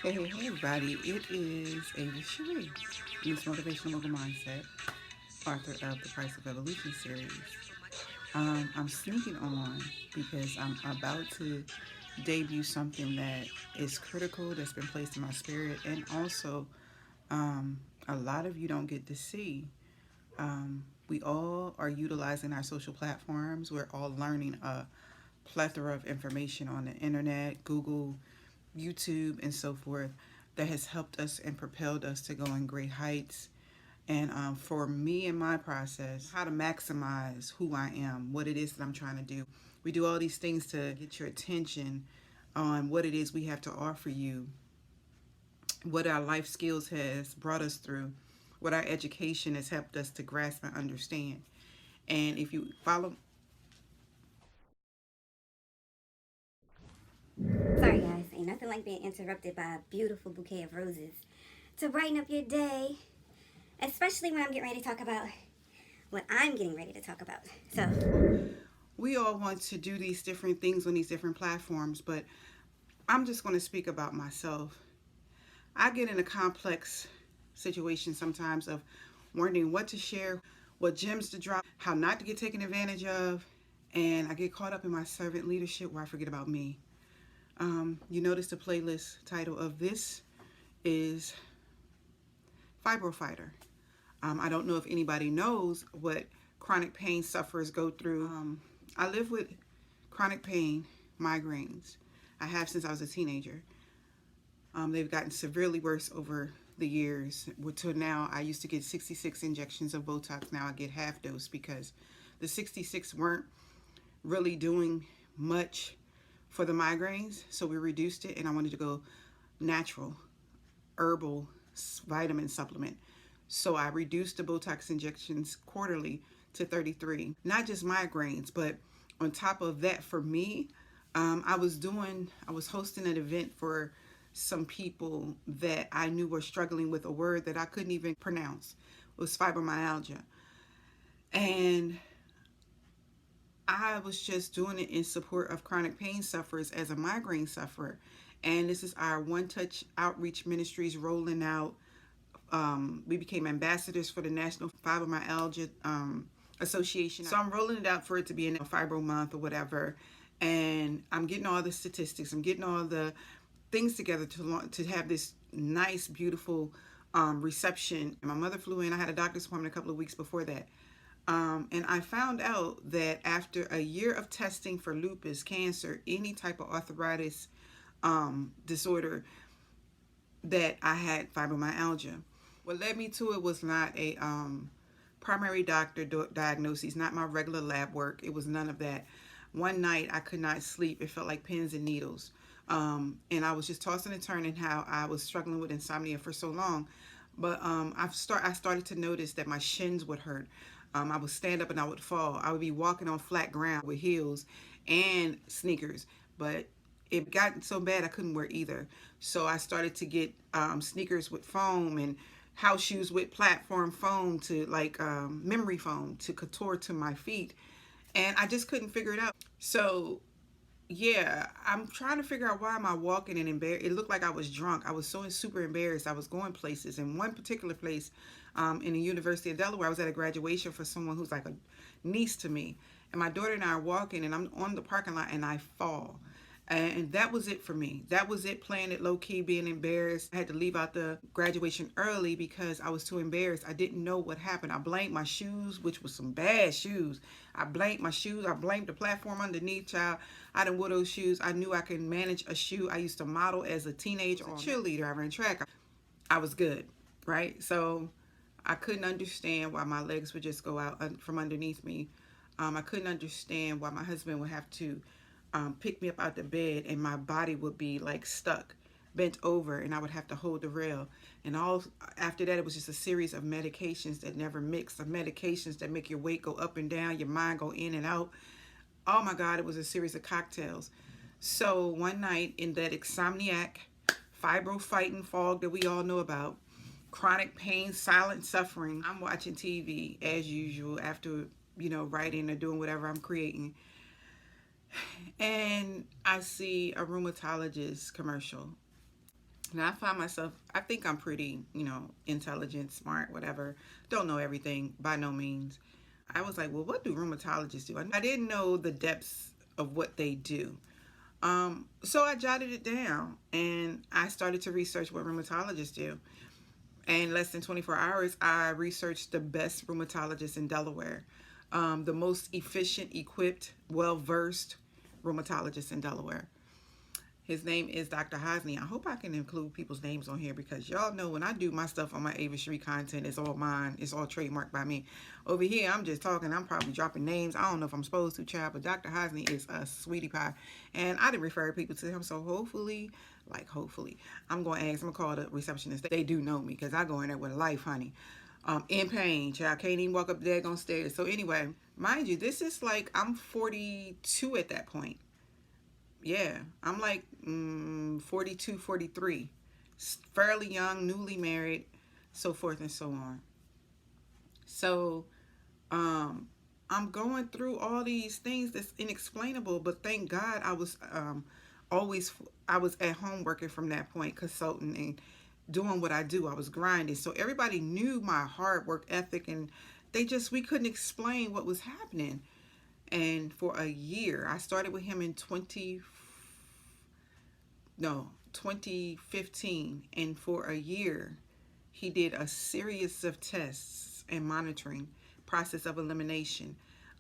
Hey everybody, it is Ava Cherie, Miss Motivational Mobile Mindset, author of the Price of Evolution series. I'm sneaking on because I'm about to debut something that is critical, that's been placed in my spirit, and also a lot of you don't get to see. We all are utilizing our social platforms. We're all learning a plethora of information on the internet, Google, YouTube, and so forth, that has helped us and propelled us to go in great heights. And for me in my process, how to maximize who I am, what it is that I'm trying to do. We do all these things to get your attention on what it is we have to offer you, what our life skills has brought us through, what our education has helped us to grasp and understand. And if you follow... Sorry guys, ain't nothing like being interrupted by a beautiful bouquet of roses to brighten up your day, especially when I'm getting ready to talk about what I'm getting ready to talk about. So, we all want to do these different things on these different platforms, but I'm just going to speak about myself. I get in a complex situation sometimes of wondering what to share, what gems to drop, how not to get taken advantage of, and I get caught up in my servant leadership where I forget about me. You notice the playlist title of this is Fibro Fighter. I don't know if anybody knows what chronic pain sufferers go through. I live with chronic pain, migraines. I have since I was a teenager. They've gotten severely worse over the years. Till now, I used to get 66 injections of Botox. Now I get half dose because the 66 weren't really doing much for the migraines. So we reduced it, and I wanted to go natural, herbal vitamin supplement. So I reduced the Botox injections quarterly to 33. Not just migraines, but on top of that, for me, I was hosting an event for some people that I knew were struggling with a word that I couldn't even pronounce. It was fibromyalgia. And I was just doing it in support of chronic pain sufferers as a migraine sufferer. And this is our One Touch Outreach Ministries rolling out. We became ambassadors for the National Fibromyalgia Association. So I'm rolling it out for it to be in a Fibro month or whatever. And I'm getting all the statistics. I'm getting all the things together to have this nice, beautiful reception. And my mother flew in. I had a doctor's appointment a couple of weeks before that. And I found out that after a year of testing for lupus, cancer, any type of arthritis disorder, that I had fibromyalgia. What led me to it was not a primary doctor diagnosis, not my regular lab work. It was none of that. One night I could not sleep. It felt like pins and needles. And I was just tossing and turning how I was struggling with insomnia for so long. But I started to notice that my shins would hurt. I would stand up and I would fall. I would be walking on flat ground with heels and sneakers, but it got so bad I couldn't wear either. So I started to get sneakers with foam and house shoes with platform foam to like memory foam to contour to my feet. And I just couldn't figure it out. So yeah, I'm trying to figure out why am I walking and embarrassed. It looked like I was drunk. I was so super embarrassed. I was going places. In one particular place in the University of Delaware, I was at a graduation for someone who's like a niece to me. And my daughter and I are walking, and I'm on the parking lot, and I fall. And that was it for me. That was it, playing it low-key, being embarrassed. I had to leave out the graduation early because I was too embarrassed. I didn't know what happened. I blamed my shoes, which was some bad shoes. I blamed my shoes. I blamed the platform underneath, child. I done wore those shoes. I knew I could manage a shoe. I used to model as a teenager, a cheerleader. I ran track. I was good, right? So I couldn't understand why my legs would just go out from underneath me. I couldn't understand why my husband would have to pick me up out the bed and my body would be like stuck, bent over, and I would have to hold the rail. And all after that, it was just a series of medications that never mix, of medications that make your weight go up and down, your mind go in and out. Oh my God, it was a series of cocktails. So one night in that insomniac, fibro fighting fog that we all know about, chronic pain, silent suffering, I'm watching TV as usual after, writing or doing whatever I'm creating. And I see a rheumatologist commercial. And I find myself, I think I'm pretty, intelligent, smart, whatever. Don't know everything by no means. I was like, well, what do rheumatologists do? I didn't know the depths of what they do. So I jotted it down and I started to research what rheumatologists do. And less than 24 hours, I researched the best rheumatologists in Delaware, the most efficient, equipped, well versed rheumatologist in Delaware. His name is Dr. Hosny. I hope I can include people's names on here because y'all know when I do my stuff on my Ava Street content, it's all mine. It's all trademarked by me. Over here, I'm just talking. I'm probably dropping names. I don't know if I'm supposed to, child, but Dr. Hosny is a sweetie pie. And I did refer people to him, so hopefully, I'm going to ask. I'm going to call the receptionist. They do know me because I go in there with a life, honey. In pain, child. Can't even walk up the daggone stairs. So anyway, mind you, this is like I'm 42 at that point. Yeah, I'm like 42, 43. Fairly young, newly married, so forth and so on. So I'm going through all these things that's inexplainable, but thank God I was I was at home working from that point, consulting and doing what I do. I was grinding. So everybody knew my hard work ethic, and we couldn't explain what was happening. And for a year, I started with him in 2015, and for a year he did a series of tests and monitoring, process of elimination,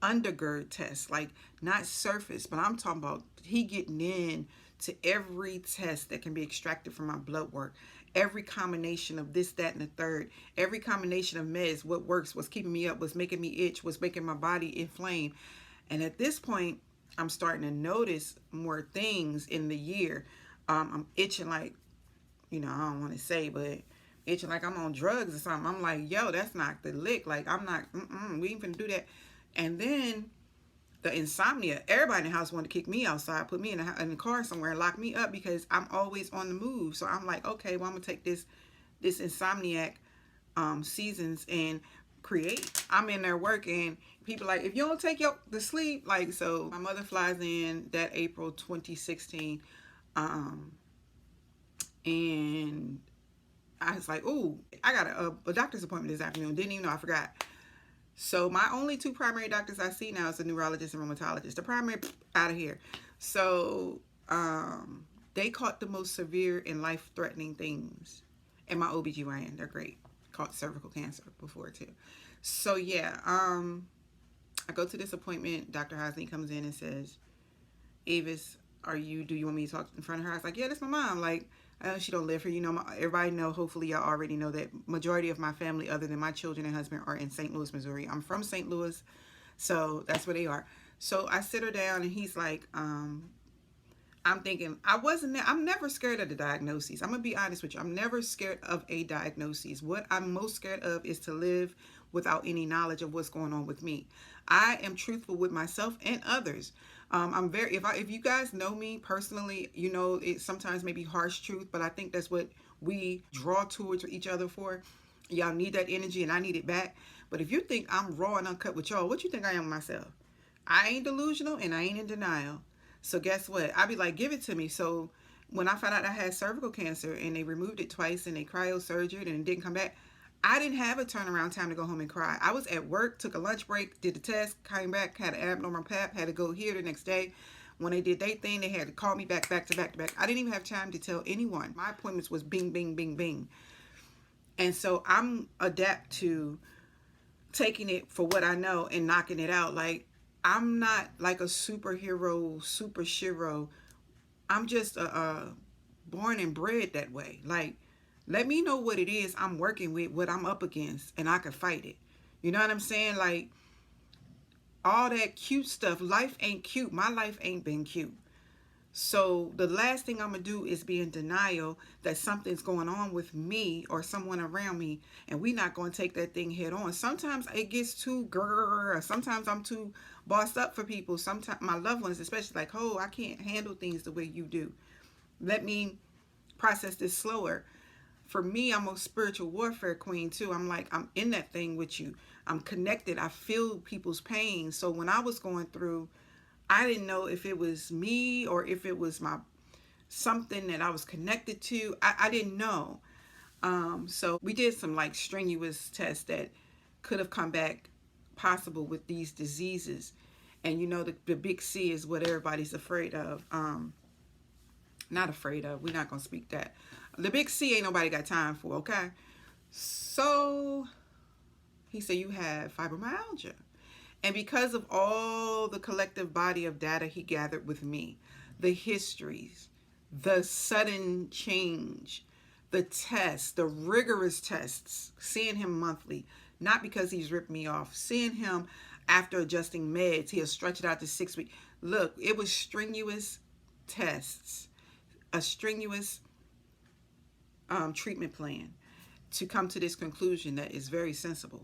undergird tests, like not surface, but I'm talking about he getting in to every test that can be extracted from my blood work, every combination of this, that, and the third, every combination of meds, what works, what's keeping me up, what's making me itch, what's making my body inflame. And at this point, I'm starting to notice more things in the year. I'm itching like, I don't want to say, but itching like I'm on drugs or something. I'm like, yo, that's not the lick. Like, I'm not, we ain't finna do that. And then the insomnia. Everybody in the house wanted to kick me outside, put me in the car somewhere and lock me up because I'm always on the move. So I'm like, okay, well, I'm going to take this insomniac seasons and create. I'm in there working. People like, if you don't take the sleep, like, so my mother flies in that April 2016, and I was like, ooh, I got a doctor's appointment this afternoon. Didn't even know, I forgot. So my only two primary doctors I see now is a neurologist and rheumatologist. The primary, out of here. So they caught the most severe and life-threatening things. And my OBGYN, they're great. Caught cervical cancer before too. So yeah, I go to this appointment. Dr. Hosny comes in and says, Avis, do you want me to talk in front of her? I was like, yeah, that's my mom. Like, she don't live here. Everybody know, hopefully y'all already know that majority of my family, other than my children and husband, are in St. Louis, Missouri. I'm from St. Louis, so that's where they are. So I sit her down and he's like, I'm thinking, I'm never scared of the diagnoses. I'm going to be honest with you. I'm never scared of a diagnosis. What I'm most scared of is to live without any knowledge of what's going on with me. I am truthful with myself and others. I'm very, if you guys know me personally, it sometimes may be harsh truth, but I think that's what we draw towards each other for. Y'all need that energy and I need it back. But if you think I'm raw and uncut with y'all, what you think I am myself? I ain't delusional and I ain't in denial. So guess what? I be like, give it to me. So when I found out I had cervical cancer and they removed it twice and they cryosurgered and it didn't come back, I didn't have a turnaround time to go home and cry. I was at work, took a lunch break, did the test, came back, had an abnormal pap, had to go here the next day. When they did their thing, they had to call me back to back. I didn't even have time to tell anyone. My appointments was bing, bing, bing, bing. And so I'm adapt to taking it for what I know and knocking it out. Like, I'm not like a superhero, super shiro. I'm just born and bred that way. Like, let me know what it is I'm working with, what I'm up against, and I can fight it. You know what I'm saying? Like, all that cute stuff, life ain't cute. My life ain't been cute. So the last thing I'm going to do is be in denial that something's going on with me or someone around me, and we're not going to take that thing head on. Sometimes it gets too grrr. Sometimes I'm too bossed up for people. Sometimes my loved ones, especially, like, oh, I can't handle things the way you do. Let me process this slower. For me, I'm a spiritual warfare queen too. I'm like, I'm in that thing with you. I'm connected. I feel people's pain. So when I was going through, I didn't know if it was me or if it was my something that I was connected to. I didn't know. So we did some like strenuous tests that could have come back possible with these diseases. And you know, the big C is what everybody's afraid of. Not afraid of, we're not gonna speak that. The big C ain't nobody got time for, okay? So he said, you have fibromyalgia. And because of all the collective body of data he gathered with me, the histories, the sudden change, the tests, the rigorous tests, seeing him monthly, not because he's ripped me off, seeing him after adjusting meds, he'll stretch it out to 6 weeks. Look, it was strenuous tests, a strenuous treatment plan to come to this conclusion that is very sensible.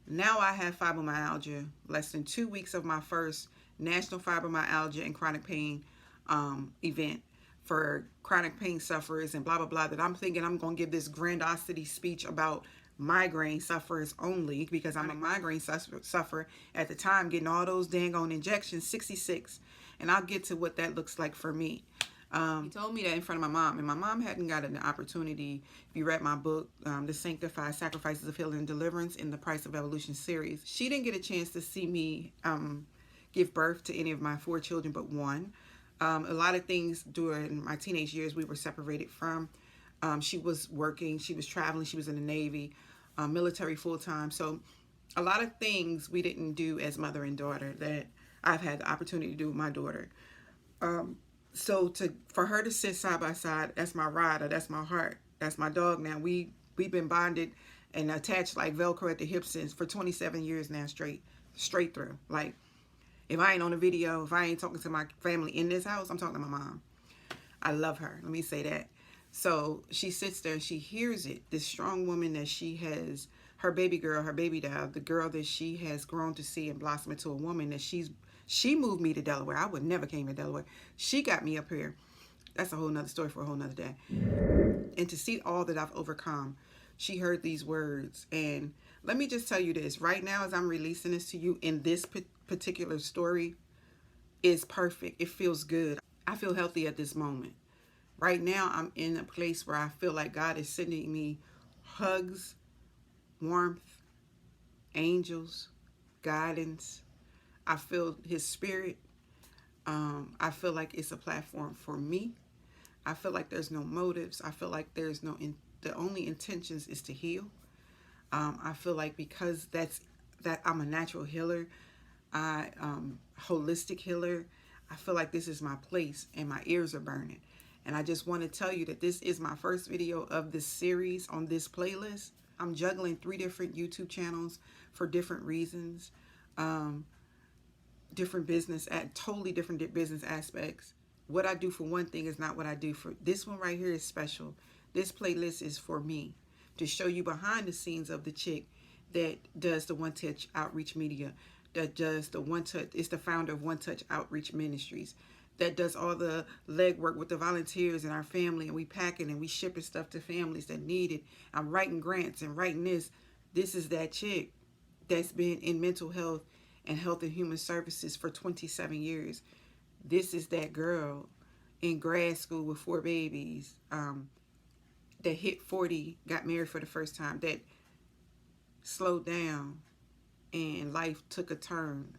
Now I have fibromyalgia, less than 2 weeks of my first National Fibromyalgia and Chronic Pain event for chronic pain sufferers and blah, blah, blah, that I'm thinking I'm going to give this grandiosity speech about migraine sufferers only, because I'm a migraine sufferer at the time, getting all those dang on injections, 66. And I'll get to what that looks like for me. He told me that in front of my mom, and my mom hadn't gotten the opportunity. If you read my book, The Sanctified Sacrifices of Healing and Deliverance in the Price of Evolution series, she didn't get a chance to see me give birth to any of my 4 children but one. A lot of things during my teenage years we were separated from. She was working, she was traveling, she was in the Navy, military full-time. So a lot of things we didn't do as mother and daughter that I've had the opportunity to do with my daughter. So for her to sit side by side, that's my rider, that's my heart, that's my dog now. We've been bonded and attached like Velcro at the hip since for 27 years now, straight through. Like, if I ain't on a video, if I ain't talking to my family in this house, I'm talking to my mom. I love her, let me say that. So she sits there and she hears it, this strong woman that she has, her baby girl, her baby doll, the girl that she has grown to see and blossom into a woman that she moved me to Delaware. I would never came to Delaware. She got me up here. That's a whole nother story for a whole nother day. And to see all that I've overcome, she heard these words. And let me just tell you this, right now as I'm releasing this to you in this particular story, is perfect. It feels good. I feel healthy at this moment. Right now I'm in a place where I feel like God is sending me hugs, warmth, angels, guidance. I feel his spirit. I feel like it's a platform for me. I feel like there's no motives. I feel like there's no, the only intentions is to heal. I feel like because that I'm a natural healer, holistic healer, I feel like this is my place and my ears are burning. And I just want to tell you that this is my first video of this series on this playlist. I'm juggling 3 different YouTube channels for different reasons. Different business, totally different business aspects. What I do for one thing is not what I do for this one right here is special. This playlist is for me to show you behind the scenes of the chick that does the One Touch Outreach Media, that does the One Touch, is the founder of One Touch Outreach Ministries, that does all the legwork with the volunteers and our family, and we packing and we shipping stuff to families that need it. I'm writing grants and writing this. This is that chick that's been in mental health and health and human services for 27 years. This is that girl in grad school with 4 babies, that hit 40, got married for the first time, that slowed down and life took a turn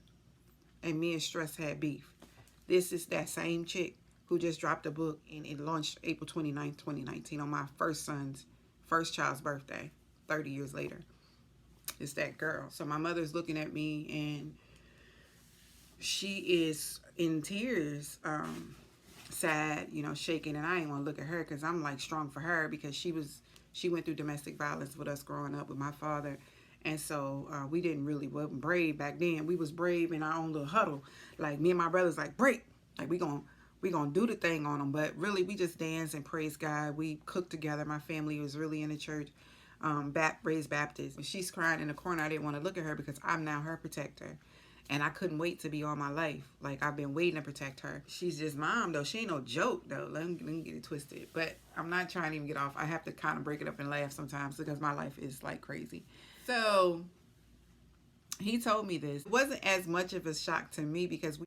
and me and Stress had beef. This is that same chick who just dropped a book and it launched April 29th, 2019 on my first child's birthday, 30 years later. It's that girl. So my mother's looking at me and she is in tears, sad, you know, shaking, and I ain't want to look at her because I'm like strong for her because she went through domestic violence with us growing up with my father. And so we wasn't brave back then. We was brave in our own little huddle. Like me and my brothers like, break. Like we gonna do the thing on them. But really we just dance and praise God. We cooked together. My family was really in the church, raised Baptist. When she's crying in the corner, I didn't want to look at her because I'm now her protector. And I couldn't wait to be all my life. Like I've been waiting to protect her. She's just mom though. She ain't no joke though. Let me get it twisted. But I'm not trying to even get off. I have to kind of break it up and laugh sometimes because my life is like crazy. So he told me this. It wasn't as much of a shock to me because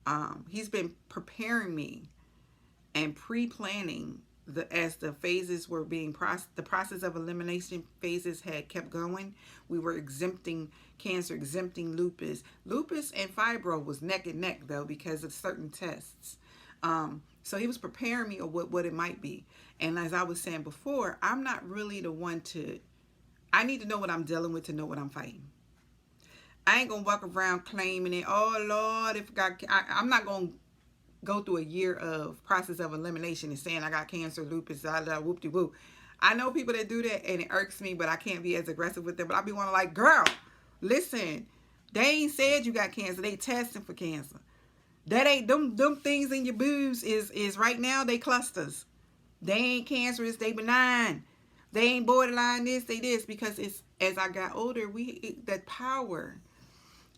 he's been preparing me and pre-planning as the phases were being the process of elimination phases had kept going. We were exempting cancer, exempting lupus. Lupus and fibro was neck and neck though because of certain tests. So he was preparing me of what it might be. And as I was saying before, I'm not really the one to, I need to know what I'm dealing with to know what I'm fighting. I ain't gonna walk around claiming it. Oh Lord, if I'm not gonna go through a year of process of elimination and saying I got cancer, lupus, whoop-de-whoop. I know people that do that and it irks me, but I can't be as aggressive with them. But I be wanting like, girl, listen, they ain't said you got cancer. They testing for cancer. That ain't them things in your boobs is right now they clusters. They ain't cancerous, they benign. They ain't borderline this, they this, because it's as I got older, that power.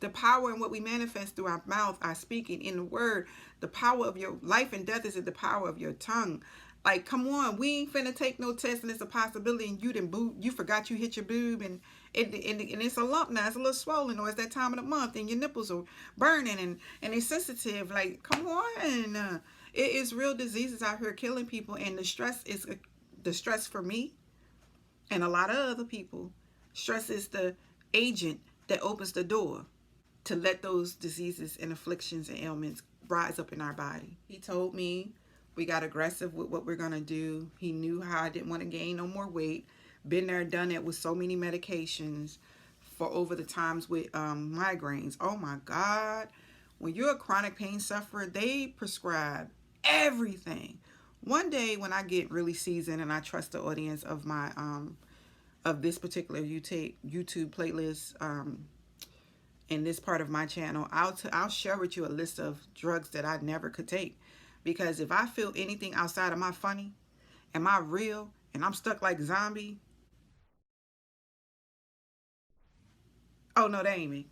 The power in what we manifest through our mouth, our speaking, in the word, the power of your life and death is in the power of your tongue. Like, come on, we ain't finna take no test and it's a possibility and you forgot you hit your boob and it's a lump now, it's a little swollen, or it's that time of the month and your nipples are burning and they're sensitive. Like, come on. It is real diseases out here killing people, and the stress for me and a lot of other people. Stress is the agent that opens the door to let those diseases and afflictions and ailments rise up in our body. He told me we got aggressive with what we're going to do. He knew how I didn't want to gain no more weight. Been there, done it with so many medications for over the times with migraines. Oh my God. When you're a chronic pain sufferer, they prescribe everything. One day when I get really seasoned and I trust the audience of my of this particular YouTube playlist, in this part of my channel, I'll share with you a list of drugs that I never could take, because if I feel anything outside of my funny and my real and I'm stuck like zombie, oh no, that ain't me.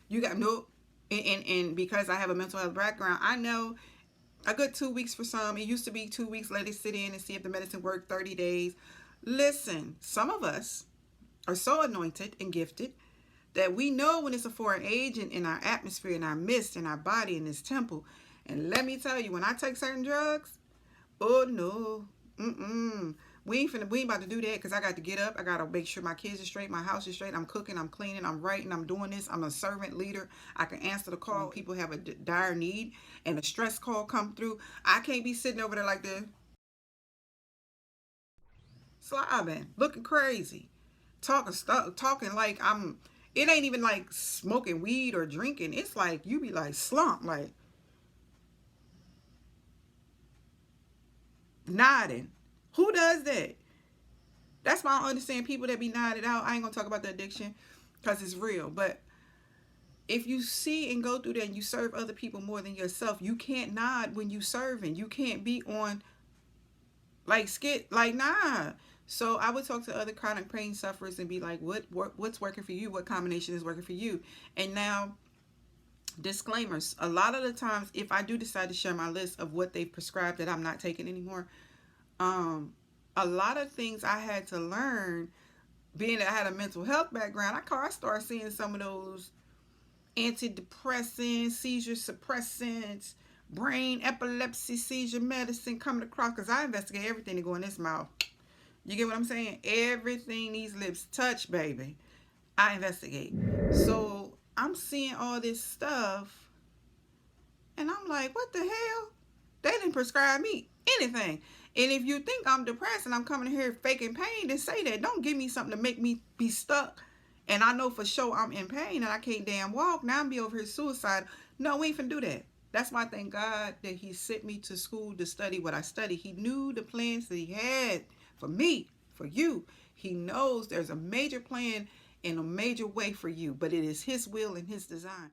You got no. And because I have a mental health background, I know a good 2 weeks for some. It used to be 2 weeks, let it sit in and see if the medicine worked. 30 days. Listen, some of us are so anointed and gifted that we know when it's a foreign agent in our atmosphere, in our mist, in our body, in this temple. And let me tell you, when I take certain drugs, oh no, we ain't about to do that, because I got to get up. I got to make sure my kids are straight, my house is straight. I'm cooking, I'm cleaning, I'm writing, I'm doing this. I'm a servant leader. I can answer the call. People have a dire need and a stress call come through. I can't be sitting over there like this, slobbing, looking crazy, talking like I'm. It ain't even like smoking weed or drinking. It's like you be like slumped, like nodding. Who does that? That's why I understand people that be nodded out. I ain't gonna talk about the addiction because it's real. But if you see and go through that and you serve other people more than yourself, you can't nod when you serving. You can't be on like nah. So I would talk to other chronic pain sufferers and be like, what's working for you? What combination is working for you? And now, disclaimers. A lot of the times, if I do decide to share my list of what they've prescribed that I'm not taking anymore, a lot of things I had to learn, being that I had a mental health background, I started seeing some of those antidepressants, seizure suppressants, brain epilepsy seizure medicine coming across, because I investigate everything that go in this mouth. You get what I'm saying? Everything these lips touch, baby, I investigate. So I'm seeing all this stuff and I'm like, what the hell? They didn't prescribe me anything. And if you think I'm depressed and I'm coming here faking pain, then say that. Don't give me something to make me be stuck and I know for sure I'm in pain and I can't damn walk. Now I'm be over here suicide. No, we ain't finna do that. That's why I thank God that he sent me to school to study what I study. He knew the plans that he had for me, for you. He knows there's a major plan in a major way for you, but it is his will and his design.